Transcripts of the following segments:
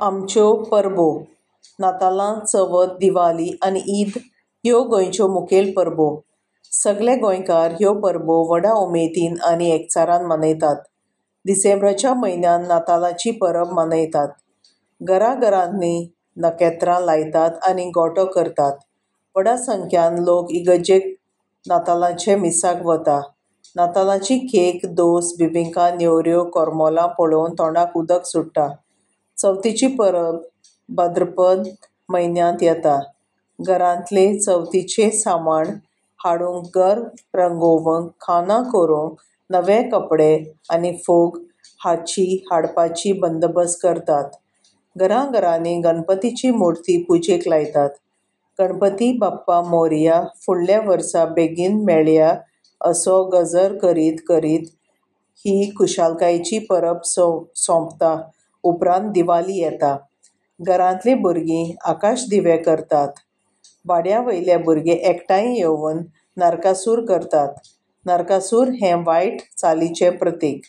आमच्यो परबो नातालां, चवथ, दिवाळी आनी ईद ह्यो गोंयच्यो मुखेल परबो. सगळे गोंयकार ह्यो परबो व्हडा उमेदीन आनी एकचारान मनयतात. डिसेंबराच्या म्हयन्यांत नातालांची परब मनयतात. घराघरांनी नखेत्रां लायतात आनी गोठो करतात. व्हडा संख्यान लोक इगर्जेक नातालांचे मिसाक वता. नातालांची केक, दोस, बिबिंका, नेवऱ्यो, कोरमोलां पळोवन तोंडाक उदक सुट्टा. चवथीची परब भाद्रपद म्हयन्यांत येता. घरांतलें चवथीचें सामाण हाडूंक, घर रंगोवंक, खाणां करूंक, नवे कपडे आनी फोग हाडपाची बंदोबस्त करतात. घराघरांनी गणपतीची मुर्ती पुजेक लायतात. गणपती बाप्पा मोरया, फुडल्या वर्सा बेगीन मेळया असो गजर करीत करीत ही खुशालकायेची परब सोंपता. उपरांत दिवाळी येता. घरांतलीं भुरगीं आकाशदिवे करतात. वाड्यावयले भुरगे एकठांय येवन नरकासूर करतात. नरकासूर हें वायट चालीचें प्रतीक.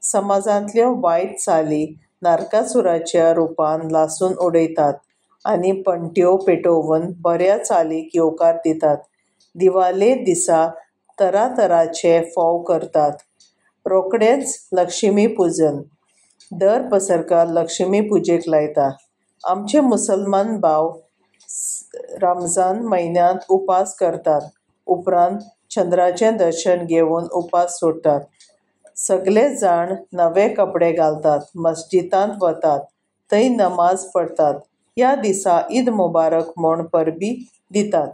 समाजांतल्यो वायट चाली नरकासुराच्या रुपान लासून उडयतात आनी पणट्यो पेटोवन बऱ्या चालीक येवकार दितात. दिवाळे दिसा तरातरांचे फोव करतात. रोखडेंच लक्ष्मी पुजन. दर पसरकार लक्ष्मी पुजेक लायता. आमचे मुसलमान भाव रमजान म्हयन्यांत उपास करतात. उपरांत चंद्राचें दर्शन घेवन उपास सोडटात. सगळे जाण नवे कपडे घालतात. मस्जिदांत वतात. थंय नमाज पढतात. ह्या दिसा ईद मुबारक म्हूण परबी दितात.